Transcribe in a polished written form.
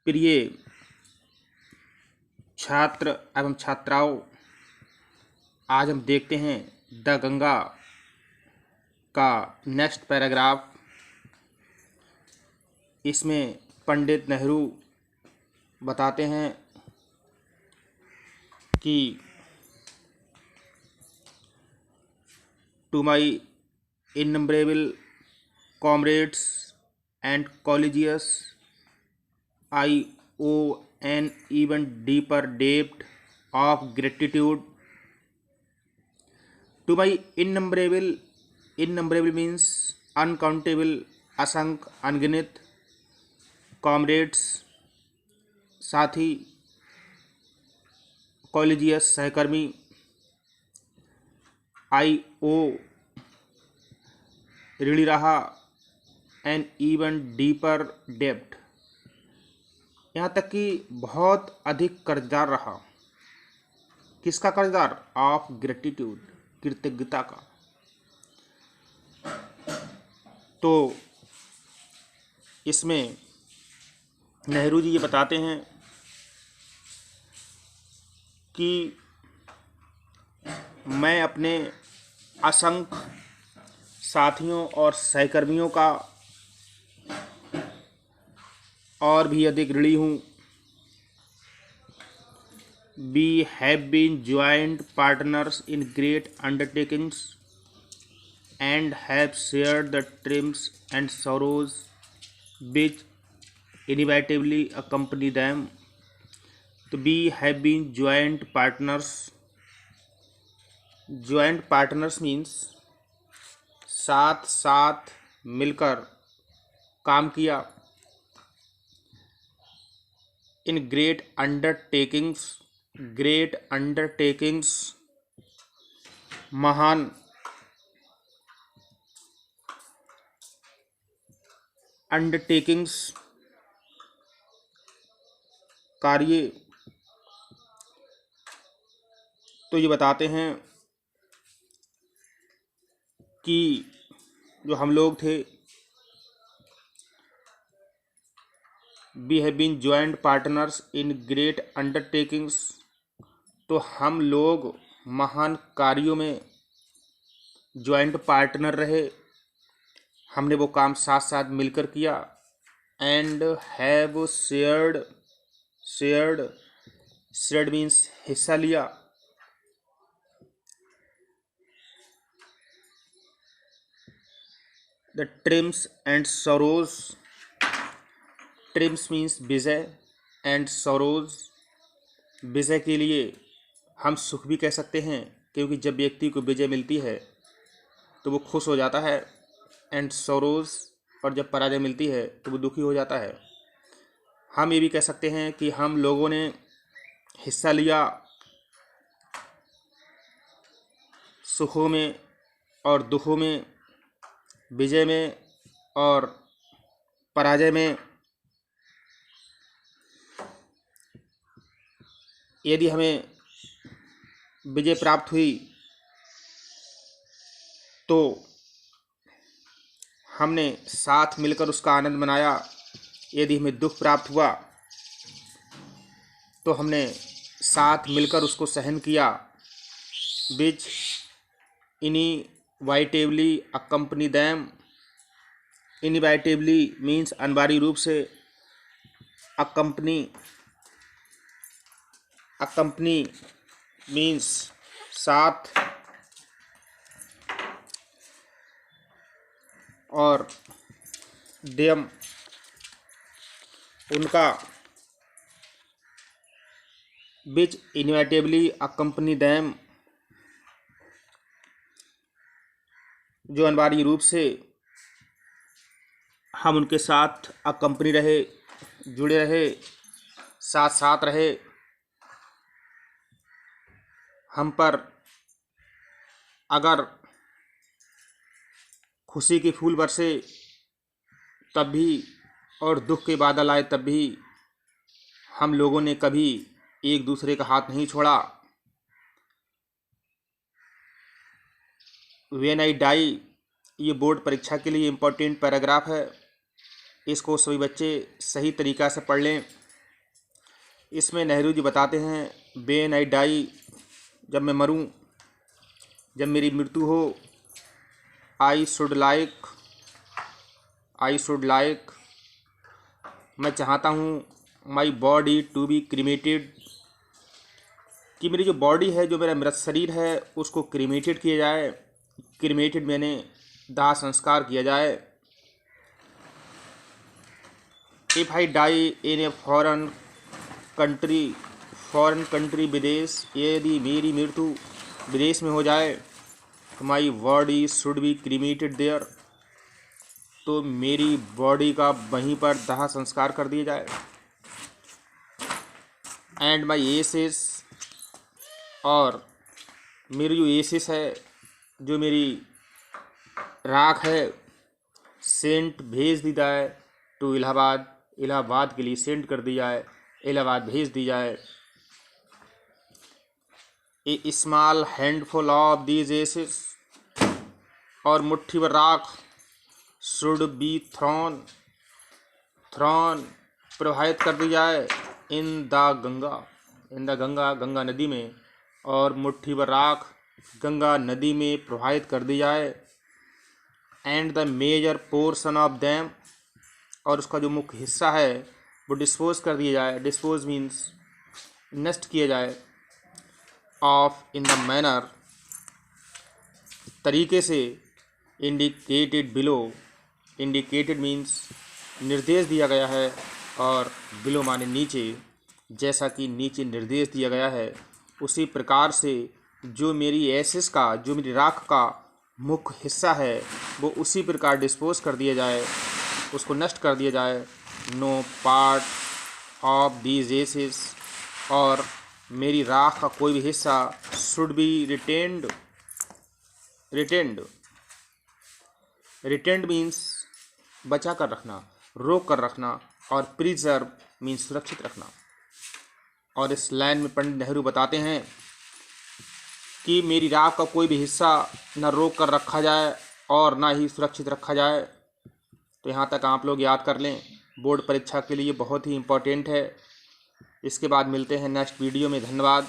प्रिय छात्र एवं छात्राओं, आज हम देखते हैं द गंगा का नेक्स्ट पैराग्राफ। इसमें पंडित नेहरू बताते हैं कि to my innumerable comrades and colleagues, I owe an even deeper debt of gratitude to my innumerable means uncountable, असंख्य, अनगिनत comrades साथी, colleagues सहकर्मी, I owe ऋणी रहा, एन इवन डीपर डेब्ट, यहाँ तक कि बहुत अधिक कर्जदार रहा। किसका कर्जदार? ऑफ ग्रेटिट्यूड, कृतज्ञता का। तो इसमें नेहरू जी ये बताते हैं कि मैं अपने असंख्य साथियों और सहकर्मियों का और भी अधिक ऋणी हूँ। We have been joint partners in great undertakings and have shared the triumphs and sorrows which inevitably accompany them. तो we have been joint partners. Joint partners means साथ साथ मिलकर काम किया। इन ग्रेट अंडरटेकिंग्स, महान अंडरटेकिंग्स, कार्य। तो ये बताते हैं कि जो हम लोग थे, we have been joint partners in great undertakings. तो हम लोग महान कार्यों में जॉइंट पार्टनर रहे, हमने वो काम साथ साथ मिलकर किया। एंड हैव शेयर्ड मीन्स हिस्सा लिया। The triumphs and sorrows, triumphs means विजय, एंड सरोज विजय के लिए हम सुख भी कह सकते हैं, क्योंकि जब व्यक्ति को विजय मिलती है तो वो खुश हो जाता है। एंड सरोज, और जब पराजय मिलती है तो वो दुखी हो जाता है। हम ये भी कह सकते हैं कि हम लोगों ने हिस्सा लिया सुखों में और दुखों में, विजय में और पराजय में। यदि हमें विजय प्राप्त हुई तो हमने साथ मिलकर उसका आनंद मनाया। यदि हमें दुख प्राप्त हुआ तो हमने साथ मिलकर उसको सहन किया। Which inevitably accompany them, inevitably means अनिवार्य रूप से, अकम्पनी मीन्स साथ, और देम उनका, विच इनएविटेबली अकम्पनी दैम जो अनिवार्य रूप से हम उनके साथ अकम्पनी रहे, जुड़े रहे, साथ साथ रहे। हम पर अगर खुशी के फूल बरसे तब भी, और दुख के बादल आए तब भी, हम लोगों ने कभी एक दूसरे का हाथ नहीं छोड़ा। व्हेन आई डाई, ये बोर्ड परीक्षा के लिए इम्पोर्टेंट पैराग्राफ है। इसको सभी बच्चे सही तरीक़ा से पढ़ लें। इसमें नेहरू जी बताते हैं, व्हेन आई डाई, जब मैं मरूं, जब मेरी मृत्यु हो, आई शुड लाइक, मैं चाहता हूँ, my body to be cremated, कि मेरी जो बॉडी है, जो मेरा मृत शरीर है, उसको क्रीमेटेड किया जाए। क्रीमेटेड मैंने दाह संस्कार किया जाए। If I die in a foreign country, विदेश, यदि मेरी मृत्यु विदेश में हो जाए, तो my body should be cremated there, तो मेरी बॉडी का वहीं पर दाह संस्कार कर दिया जाए। एंड माई एसेस, और मेरी जो एसेस है, जो मेरी राख है, सेंट भेज दी जाए टू इलाहाबाद, इलाहाबाद के लिए सेंड कर दी जाए, इलाहाबाद भेज दी जाए। A small handful of these ashes, और मुट्ठी भर राख, शुड बी थ्रोन, प्रवाहित कर दी जाए, इन द गंगा नदी में, और मुट्ठी भर राख गंगा नदी में प्रवाहित कर दी जाए। And the major portion of them, और उसका जो मुख्य हिस्सा है वो डिस्पोज कर दिया जाए, डिस्पोज मीन्स नष्ट किया जाए, ऑफ इन द मैनर, तरीके से, इंडिकेटेड बिलो, इंडिकेटेड मीन्स निर्देश दिया गया है, और बिलो माने नीचे, जैसा कि नीचे निर्देश दिया गया है, उसी प्रकार से जो मेरी एसेस का, जो मेरी राख का मुख्य हिस्सा है, वो उसी प्रकार डिस्पोज कर दिया जाए, उसको नष्ट कर दिया जाए। No part of these ashes, और मेरी राख का कोई भी हिस्सा, शुड बी रिटेंड मीन्स बचा कर रखना, रोक कर रखना, और प्रिजर्व मीन्स सुरक्षित रखना। और इस लाइन में पंडित नेहरू बताते हैं कि मेरी राख का कोई भी हिस्सा न रोक कर रखा जाए और ना ही सुरक्षित रखा जाए। तो यहाँ तक आप लोग याद कर लें, बोर्ड परीक्षा के लिए बहुत ही इम्पोर्टेंट है। इसके बाद मिलते हैं नेक्स्ट वीडियो में। धन्यवाद।